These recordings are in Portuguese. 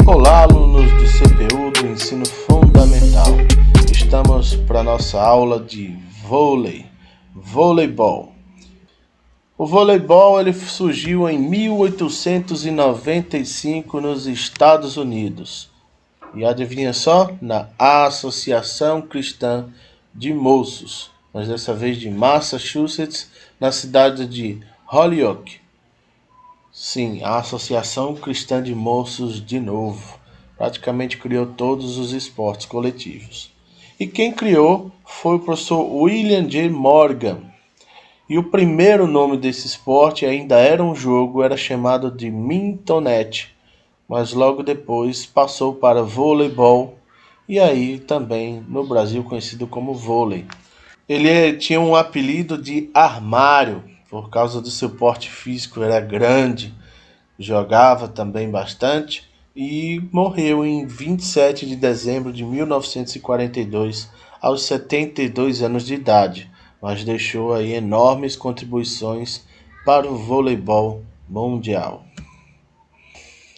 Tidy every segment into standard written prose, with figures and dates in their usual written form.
Olá, alunos do CPU do Ensino Fundamental. Estamos para a nossa aula de voleibol. O voleibol ele surgiu em 1895 nos Estados Unidos. E adivinha só? Na Associação Cristã de Moços, mas dessa vez de Massachusetts, na cidade de Holyoke. Sim, a Associação Cristã de Moços de novo. Praticamente criou todos os esportes coletivos. E quem criou foi o professor William J. Morgan. E o primeiro nome desse esporte ainda era um jogo, era chamado de mintonete, mas logo depois passou para voleibol e aí também no Brasil conhecido como vôlei. Ele tinha um apelido de armário por causa do seu porte físico, era grande, jogava também bastante e morreu em 27 de dezembro de 1942 aos 72 anos de idade, mas deixou aí enormes contribuições para o voleibol mundial.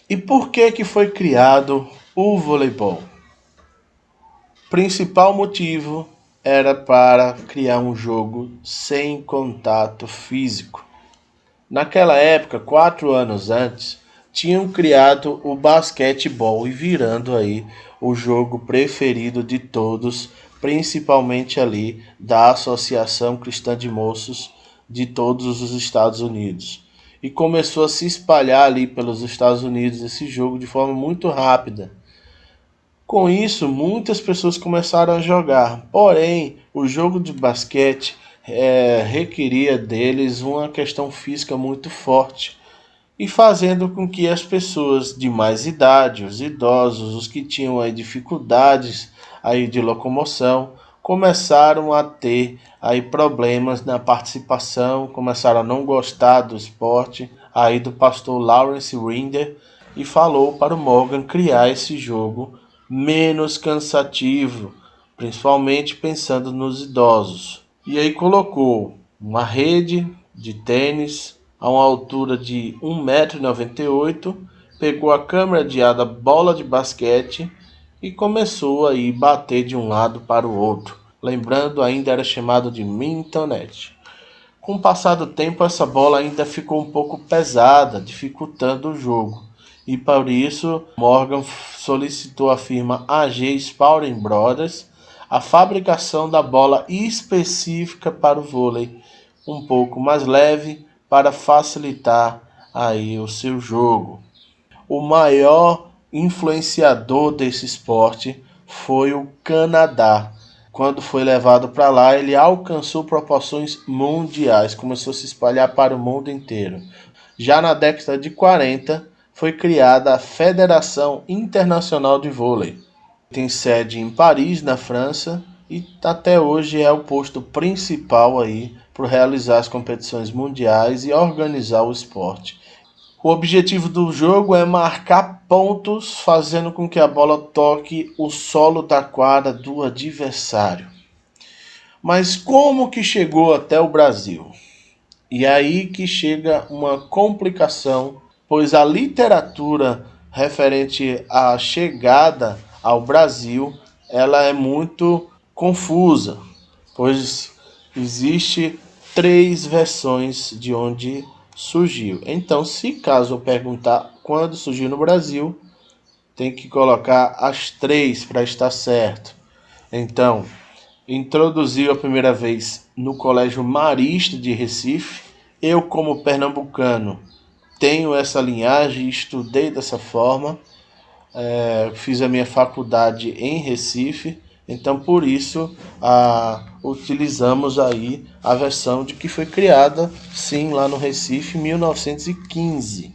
E por que foi criado o voleibol? O principal motivo era para criar um jogo sem contato físico. Naquela época, 4 anos antes, tinham criado o basquetebol e virando aí o jogo preferido de todos, principalmente ali da Associação Cristã de Moços de todos os Estados Unidos. E começou a se espalhar ali pelos Estados Unidos esse jogo de forma muito rápida. Com isso, muitas pessoas começaram a jogar, porém, o jogo de basquete requeria deles uma questão física muito forte e fazendo com que as pessoas de mais idade, os idosos, os que tinham aí dificuldades aí de locomoção, começaram a ter aí problemas na participação, começaram a não gostar do esporte, aí do pastor Lawrence Winder, e falou para o Morgan criar esse jogo menos cansativo, principalmente pensando nos idosos. E aí colocou uma rede de tênis a uma altura de 1,98 m, pegou a câmera de ar da bola de basquete e começou a bater de um lado para o outro. Lembrando, ainda era chamado de mintonete. Com o passar do tempo, essa bola ainda ficou um pouco pesada, dificultando o jogo. E por isso, Morgan solicitou à firma AG Spalding Brothers a fabricação da bola específica para o vôlei, um pouco mais leve para facilitar aí o seu jogo. O maior influenciador desse esporte foi o Canadá. Quando foi levado para lá, ele alcançou proporções mundiais, começou a se espalhar para o mundo inteiro. Já na década de 40, foi criada a Federação Internacional de Vôlei. Tem sede em Paris, na França, e até hoje é o posto principal aí para realizar as competições mundiais e organizar o esporte. O objetivo do jogo é marcar pontos, fazendo com que a bola toque o solo da quadra do adversário. Mas como que chegou até o Brasil? E aí que chega uma complicação, pois a literatura referente à chegada ao Brasil, ela é muito confusa, pois existe 3 versões de onde surgiu. Então, se caso eu perguntar quando surgiu no Brasil, tem que colocar as 3 para estar certo. Então, introduziu a primeira vez no Colégio Marista de Recife. Eu, como pernambucano, tenho essa linhagem, estudei dessa forma, fiz a minha faculdade em Recife, então por isso utilizamos aí a versão de que foi criada, sim, lá no Recife em 1915,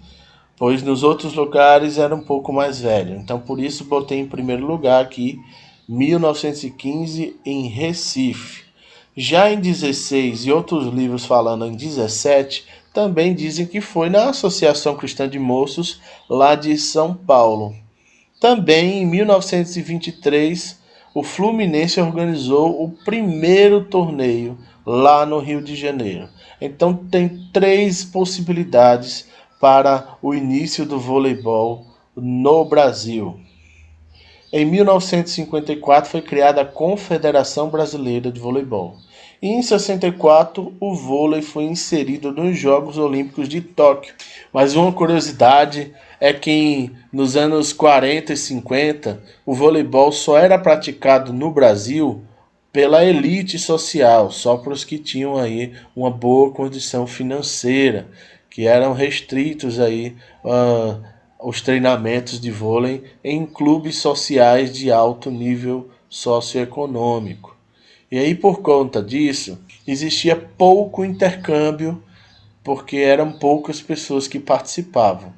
pois nos outros lugares era um pouco mais velho, então por isso botei em primeiro lugar aqui 1915 em Recife. Já em 16 e outros livros falando em 17, também dizem que foi na Associação Cristã de Moços lá de São Paulo. Também em 1923, o Fluminense organizou o primeiro torneio lá no Rio de Janeiro. Então tem 3 possibilidades para o início do voleibol no Brasil. Em 1954 foi criada a Confederação Brasileira de Voleibol. E em 64 o vôlei foi inserido nos Jogos Olímpicos de Tóquio. Mas uma curiosidade é que nos anos 40 e 50 o voleibol só era praticado no Brasil pela elite social, só para os que tinham aí uma boa condição financeira, que eram restritos aí os treinamentos de vôlei em clubes sociais de alto nível socioeconômico. E aí, por conta disso, existia pouco intercâmbio, porque eram poucas pessoas que participavam.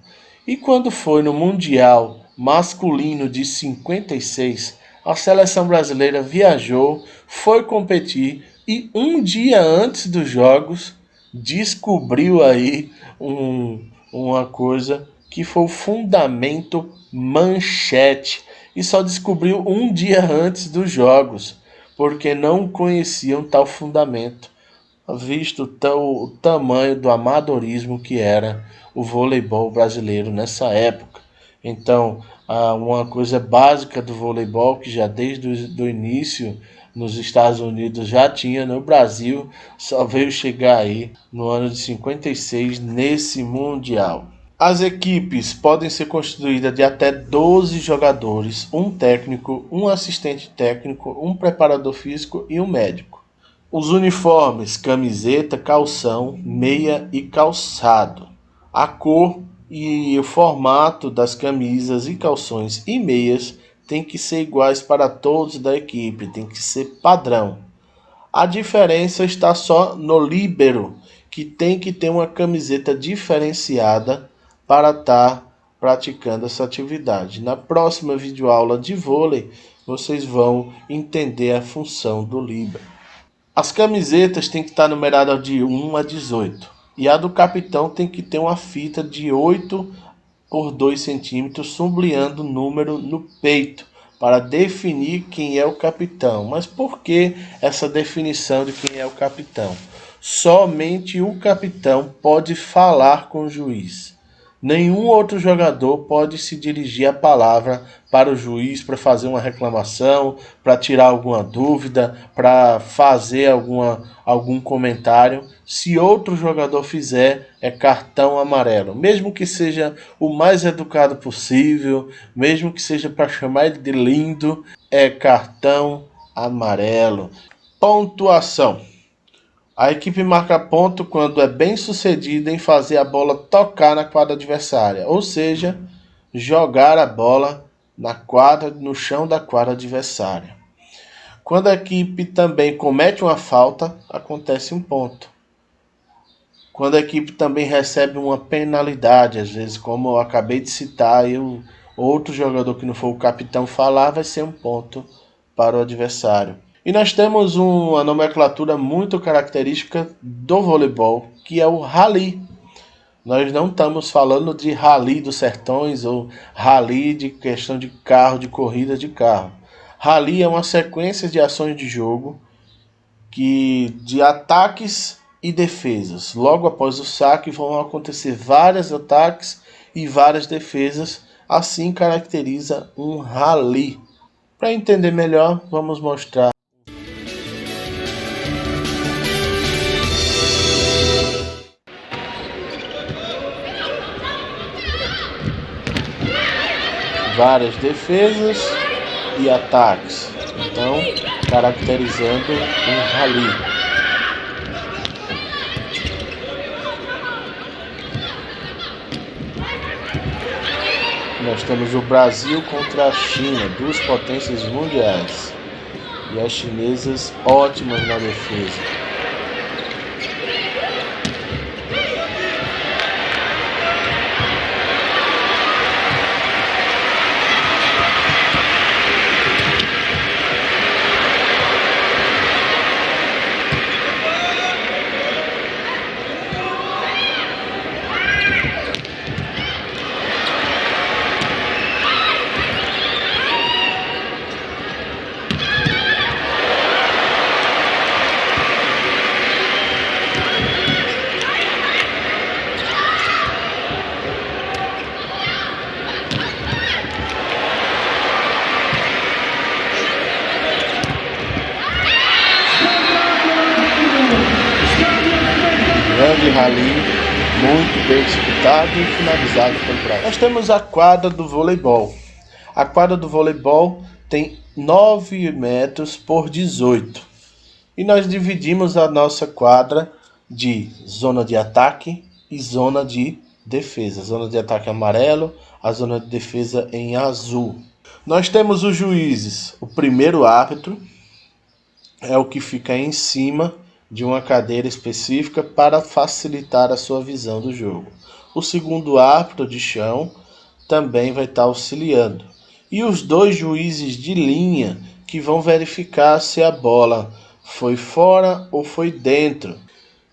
E quando foi no Mundial Masculino de 56, a seleção brasileira viajou, foi competir e um dia antes dos jogos descobriu aí uma coisa que foi o fundamento manchete. E só descobriu um dia antes dos jogos, porque não conheciam tal fundamento, visto o tamanho do amadorismo que era o voleibol brasileiro nessa época. Então, uma coisa básica do voleibol, que já desde o início nos Estados Unidos já tinha, no Brasil só veio chegar aí no ano de 56 nesse Mundial. As equipes podem ser constituídas de até 12 jogadores, um técnico, um assistente técnico, um preparador físico e um médico. Os uniformes: camiseta, calção, meia e calçado. A cor e o formato das camisas e calções e meias tem que ser iguais para todos da equipe, tem que ser padrão. A diferença está só no líbero, que tem que ter uma camiseta diferenciada para estar praticando essa atividade. Na próxima videoaula de vôlei, vocês vão entender a função do líbero. As camisetas têm que estar numeradas de 1 a 18. E a do capitão tem que ter uma fita de 8 por 2 centímetros, sublinhando o número no peito, para definir quem é o capitão. Mas por que essa definição de quem é o capitão? Somente o capitão pode falar com o juiz. Nenhum outro jogador pode se dirigir a palavra para o juiz para fazer uma reclamação, para tirar alguma dúvida, para fazer algum comentário. Se outro jogador fizer, é cartão amarelo. Mesmo que seja o mais educado possível, mesmo que seja para chamar ele de lindo, é cartão amarelo. Pontuação. A equipe marca ponto quando é bem sucedida em fazer a bola tocar na quadra adversária, ou seja, jogar a bola na quadra, no chão da quadra adversária. Quando a equipe também comete uma falta, acontece um ponto. Quando a equipe também recebe uma penalidade, às vezes, como eu acabei de citar, e o outro jogador que não for o capitão falar, vai ser um ponto para o adversário. E nós temos uma nomenclatura muito característica do voleibol, que é o rally. Nós não estamos falando de rally dos sertões ou rally de questão de carro, de corrida de carro. Rally é uma sequência de ações de jogo de ataques e defesas. Logo após o saque vão acontecer vários ataques e várias defesas. Assim caracteriza um rally. Para entender melhor, vamos mostrar várias defesas e ataques, então caracterizando um rally. Nós temos o Brasil contra a China, duas potências mundiais, e as chinesas ótimas na defesa. grande rally, muito bem disputado e finalizado pelo Brasil. Nós temos a quadra do voleibol. A quadra do voleibol tem 9 metros por 18. E nós dividimos a nossa quadra de zona de ataque e zona de defesa. Zona de ataque amarelo, a zona de defesa em azul. Nós temos os juízes. O primeiro árbitro é o que fica em cima de uma cadeira específica para facilitar a sua visão do jogo. O segundo árbitro de chão também vai estar auxiliando. E os 2 juízes de linha que vão verificar se a bola foi fora ou foi dentro.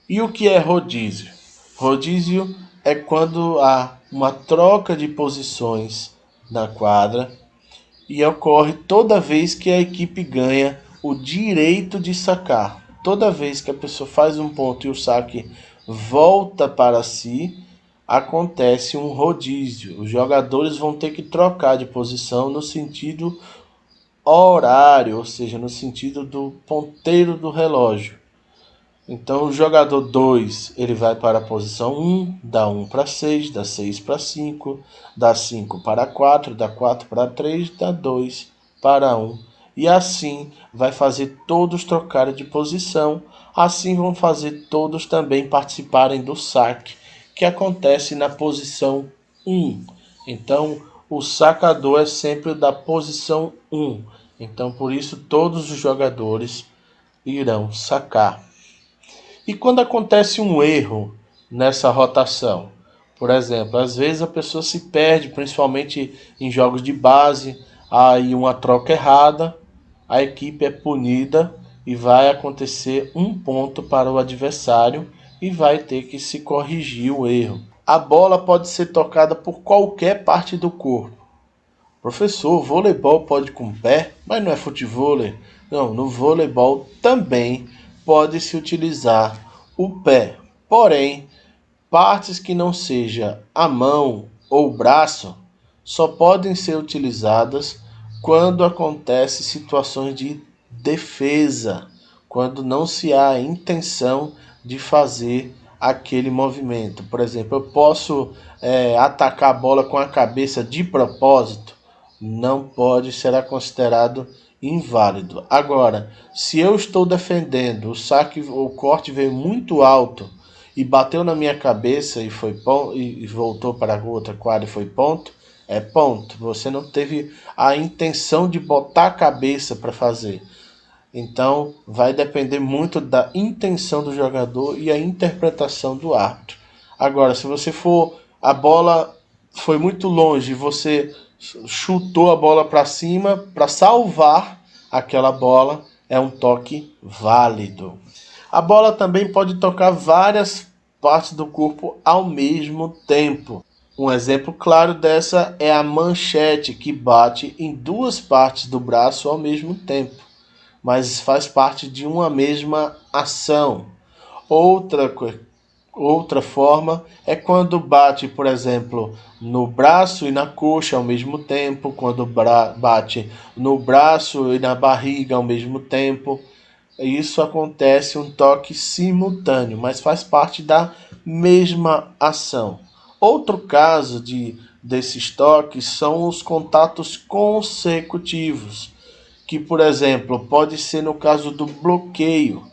E o que é rodízio? Rodízio é quando há uma troca de posições na quadra e ocorre toda vez que a equipe ganha o direito de sacar. Toda vez que a pessoa faz um ponto e o saque volta para si, acontece um rodízio. Os jogadores vão ter que trocar de posição no sentido horário, ou seja, no sentido do ponteiro do relógio. Então o jogador 2 ele vai para a posição 1, dá 1 para 6, dá 6 para 5, dá 5 para 4, dá 4 para 3, dá 2 para 1. E assim vai fazer todos trocarem de posição, assim vão fazer todos também participarem do saque, que acontece na posição 1. Então o sacador é sempre da posição 1. Então por isso todos os jogadores irão sacar. E quando acontece um erro nessa rotação? Por exemplo, às vezes a pessoa se perde, principalmente em jogos de base, aí uma troca errada, a equipe é punida e vai acontecer um ponto para o adversário e vai ter que se corrigir o erro. A bola pode ser tocada por qualquer parte do corpo. Professor, voleibol pode com o pé, mas não é futevôlei? Não, no voleibol também pode-se utilizar o pé. Porém, partes que não seja a mão ou o braço só podem ser utilizadas quando acontece situações de defesa, quando não se há a intenção de fazer aquele movimento. Por exemplo, eu posso atacar a bola com a cabeça de propósito? Não pode, será considerado inválido. Agora, se eu estou defendendo, o saque, o corte veio muito alto e bateu na minha cabeça e foi ponto, e voltou para a outra quadra e foi ponto, é ponto. Você não teve a intenção de botar a cabeça para fazer. Então, vai depender muito da intenção do jogador e a interpretação do árbitro. Agora, se você for, a bola foi muito longe e você chutou a bola para cima para salvar aquela bola, é um toque válido. A bola também pode tocar várias partes do corpo ao mesmo tempo. Um exemplo claro dessa é a manchete, que bate em 2 partes do braço ao mesmo tempo, mas faz parte de uma mesma ação. Outra forma é quando bate, por exemplo, no braço e na coxa ao mesmo tempo, quando bate no braço e na barriga ao mesmo tempo. Isso acontece um toque simultâneo, mas faz parte da mesma ação. Outro caso desses toques são os contatos consecutivos, que, por exemplo, pode ser no caso do bloqueio.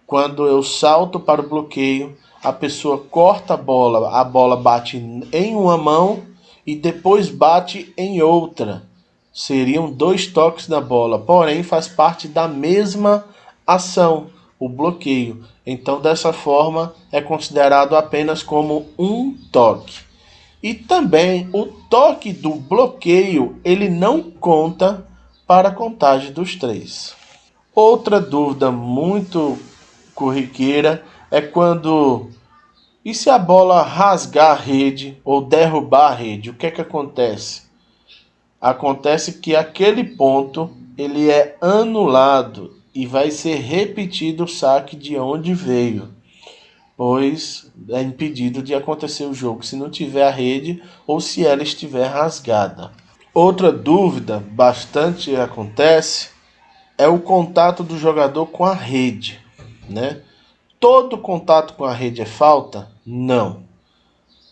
Quando eu salto para o bloqueio, a pessoa corta a bola bate em uma mão e depois bate em outra. Seriam 2 toques na bola, porém faz parte da mesma ação, o bloqueio. Então, dessa forma, é considerado apenas como um toque. E também o toque do bloqueio, ele não conta para a contagem dos 3. Outra dúvida muito corriqueira é quando, e se a bola rasgar a rede ou derrubar a rede, o que é que acontece? Acontece que aquele ponto ele é anulado e vai ser repetido o saque de onde veio, pois é impedido de acontecer o jogo se não tiver a rede ou se ela estiver rasgada. Outra dúvida bastante acontece é o contato do jogador com a rede, né? todo contato com a rede é falta? Não.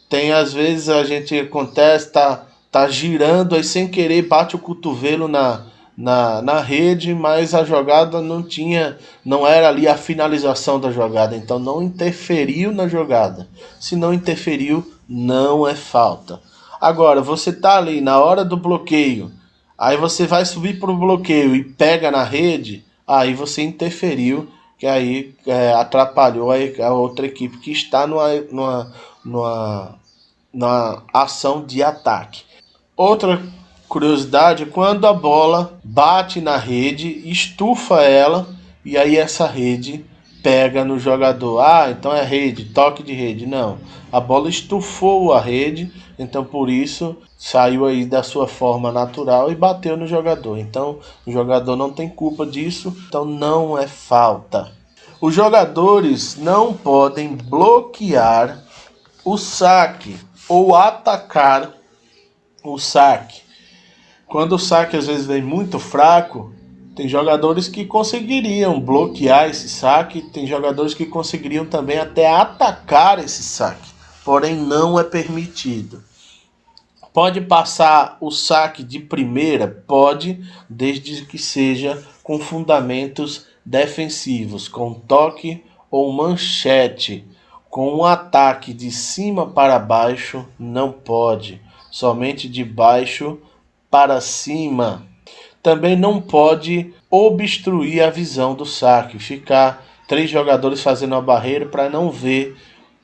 Tem às vezes a gente acontece, tá girando, aí sem querer bate o cotovelo na rede, mas a jogada não era ali a finalização da jogada, então não interferiu na jogada. Se não interferiu, não é falta. Agora, você tá ali na hora do bloqueio, aí você vai subir para o bloqueio e pega na rede, aí você interferiu, que aí atrapalhou a outra equipe que está numa, na ação de ataque. Outra curiosidade é quando a bola bate na rede, estufa ela e aí essa rede pega no jogador. Ah, então é rede, toque de rede. Não, a bola estufou a rede, então por isso saiu aí da sua forma natural e bateu no jogador. Então o jogador não tem culpa disso, então não é falta. Os jogadores não podem bloquear o saque ou atacar o saque. Quando o saque às vezes vem muito fraco, tem jogadores que conseguiriam bloquear esse saque, tem jogadores que conseguiriam também até atacar esse saque, porém não é permitido. Pode passar o saque de primeira? Pode, desde que seja com fundamentos defensivos, com toque ou manchete. Com um ataque de cima para baixo, não pode. Somente de baixo para cima. Também não pode obstruir a visão do saque, ficar 3 jogadores fazendo a barreira para não ver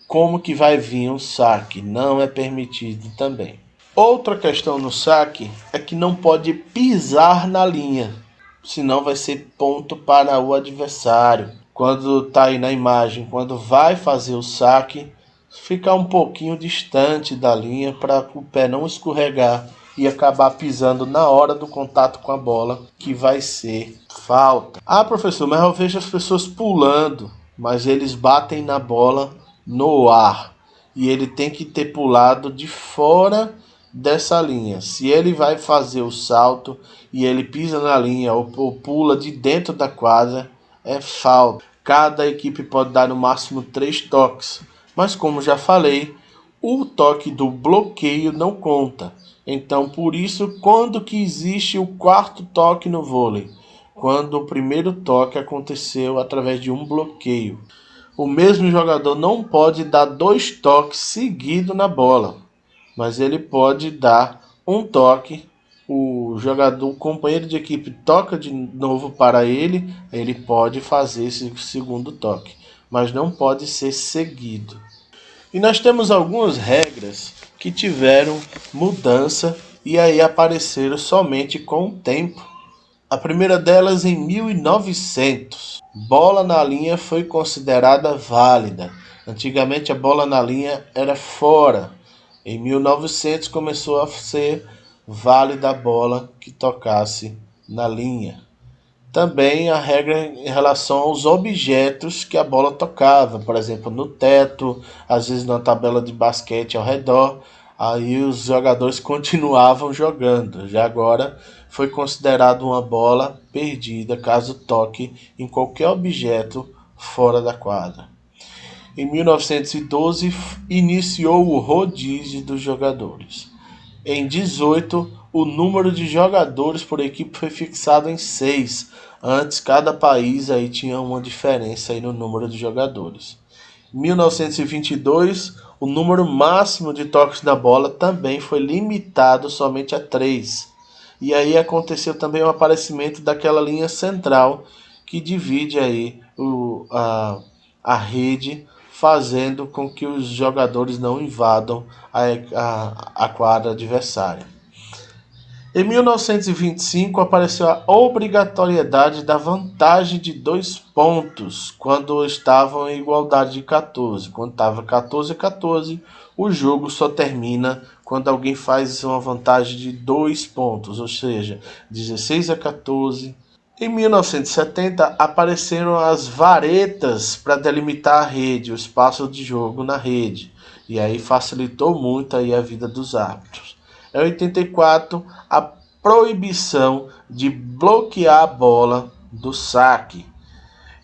como que vai vir um saque. Não é permitido também. Outra questão no saque é que não pode pisar na linha, senão vai ser ponto para o adversário. Quando está aí na imagem, quando vai fazer o saque, ficar um pouquinho distante da linha para o pé não escorregar e acabar pisando na hora do contato com a bola, que vai ser falta. Ah, professor, mas eu vejo as pessoas pulando, mas eles batem na bola no ar e ele tem que ter pulado de fora dessa linha. Se ele vai fazer o salto e ele pisa na linha ou pula de dentro da quadra, é falta. Cada equipe pode dar no máximo 3 toques, mas como já falei, o toque do bloqueio não conta. Então, por isso, quando que existe o quarto toque no vôlei? Quando o primeiro toque aconteceu através de um bloqueio. O mesmo jogador não pode dar 2 toques seguidos na bola, mas ele pode dar um toque, o jogador, o companheiro de equipe toca de novo para ele pode fazer esse segundo toque, mas não pode ser seguido. E nós temos algumas regras que tiveram mudança e aí apareceram somente com o tempo. A primeira delas em 1900. Bola na linha foi considerada válida. Antigamente a bola na linha era fora. Em 1900 começou a ser válida a bola que tocasse na linha. Também a regra em relação aos objetos que a bola tocava, por exemplo, no teto, às vezes na tabela de basquete ao redor, aí os jogadores continuavam jogando. Já agora foi considerado uma bola perdida caso toque em qualquer objeto fora da quadra. Em 1912, iniciou o rodízio dos jogadores. Em 18, o número de jogadores por equipe foi fixado em 6. Antes, cada país aí tinha uma diferença aí no número de jogadores. Em 1922, o número máximo de toques na bola também foi limitado somente a 3. E aí aconteceu também o aparecimento daquela linha central que divide aí a rede, fazendo com que os jogadores não invadam a quadra adversária. Em 1925 apareceu a obrigatoriedade da vantagem de 2 pontos quando estavam em igualdade de 14. Quando estava 14-14, o jogo só termina quando alguém faz uma vantagem de 2 pontos, ou seja, 16-14. Em 1970 apareceram as varetas para delimitar a rede, o espaço de jogo na rede, e aí facilitou muito aí a vida dos árbitros. Em 84, a proibição de bloquear a bola do saque.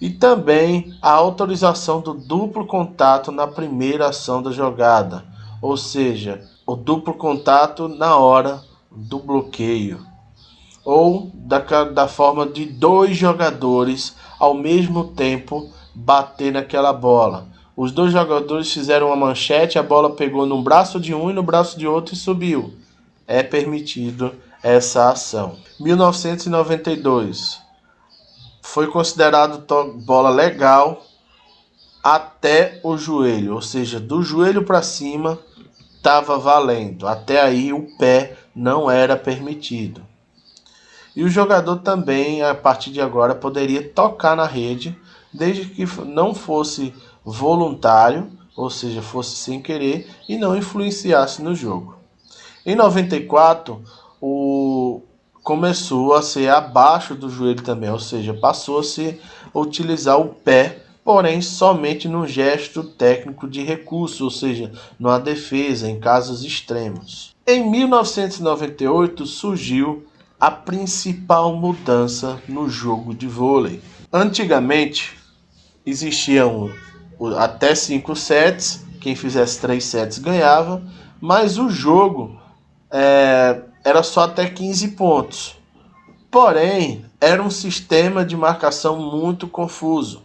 E também a autorização do duplo contato na primeira ação da jogada, ou seja, o duplo contato na hora do bloqueio, ou da forma de dois jogadores ao mesmo tempo bater naquela bola. Os dois jogadores fizeram uma manchete, a bola pegou no braço de um e no braço de outro e subiu. É permitido essa ação. 1992 foi considerado bola legal até o joelho, ou seja, do joelho para cima estava valendo. Até aí o pé não era permitido. E o jogador também, a partir de agora, poderia tocar na rede, desde que não fosse voluntário, ou seja, fosse sem querer e não influenciasse no jogo. Em 94, começou a ser abaixo do joelho também, ou seja, passou a se utilizar o pé, porém somente no gesto técnico de recurso, ou seja, na defesa, em casos extremos. Em 1998 surgiu a principal mudança no jogo de vôlei. Antigamente existiam até 5 sets, quem fizesse 3 sets ganhava, mas o jogo era só até 15 pontos. Porém, era um sistema de marcação muito confuso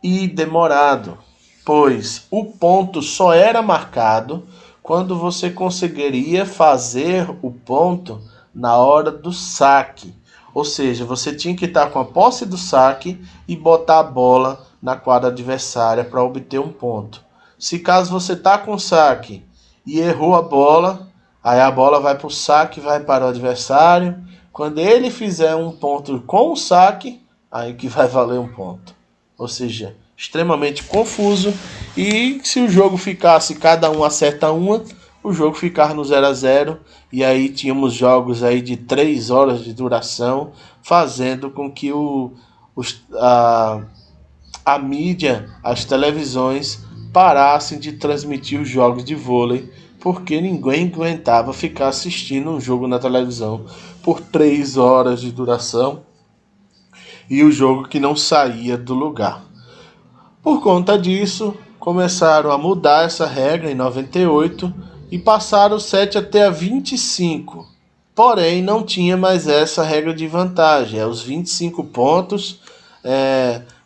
e demorado, pois o ponto só era marcado quando você conseguiria fazer o ponto na hora do saque. Ou seja, você tinha que estar com a posse do saque e botar a bola na quadra adversária para obter um ponto. Se caso você está com o saque e errou a bola, aí a bola vai para o saque, vai para o adversário. Quando ele fizer um ponto com o saque, aí que vai valer um ponto. Ou seja, extremamente confuso. E se o jogo ficasse, cada um acerta uma, o jogo ficava no 0-0. E aí tínhamos jogos aí de 3 horas de duração, fazendo com que a mídia, as televisões, parassem de transmitir os jogos de vôlei, porque ninguém aguentava ficar assistindo um jogo na televisão por 3 horas de duração e o jogo que não saía do lugar. Por conta disso, começaram a mudar essa regra em 98 e passaram o 7 até a 25. Porém, não tinha mais essa regra de vantagem. Os 25 pontos,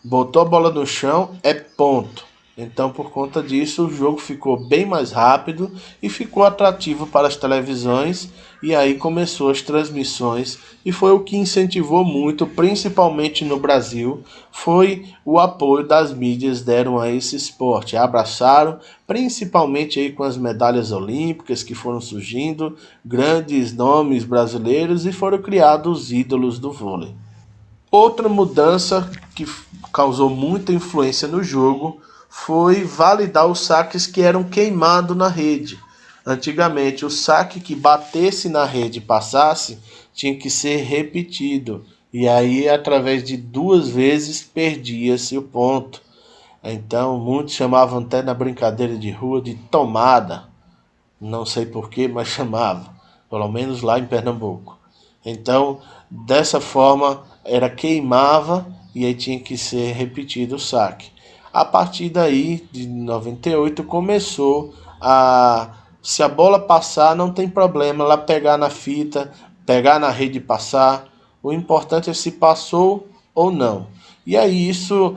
botou a bola no chão, é ponto. Então, por conta disso, o jogo ficou bem mais rápido e ficou atrativo para as televisões. E aí começou as transmissões e foi o que incentivou muito, principalmente no Brasil, foi o apoio das mídias deram a esse esporte. Abraçaram, principalmente aí com as medalhas olímpicas que foram surgindo, grandes nomes brasileiros e foram criados os ídolos do vôlei. Outra mudança que causou muita influência no jogo foi validar os saques que eram queimados na rede. Antigamente, o saque que batesse na rede e passasse tinha que ser repetido. E aí, através de 2 vezes, perdia-se o ponto. Então, muitos chamavam até na brincadeira de rua de tomada. Não sei porquê, mas chamavam. Pelo menos lá em Pernambuco. Então, dessa forma, era queimava e aí tinha que ser repetido o saque. A partir daí, de 98, começou se a bola passar, não tem problema, ela pegar na fita, pegar na rede e passar. O importante é se passou ou não. E aí isso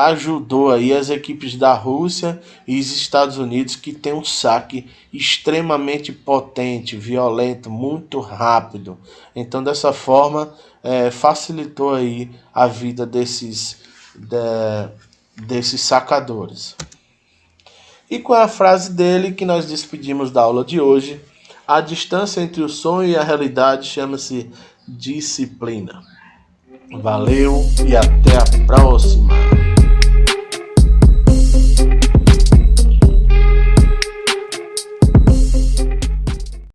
ajudou aí as equipes da Rússia e os Estados Unidos, que tem um saque extremamente potente, violento, muito rápido. Então, dessa forma, facilitou aí a vida desses sacadores. E com a frase dele que nós despedimos da aula de hoje: a distância entre o sonho e a realidade chama-se disciplina. Valeu e até a próxima!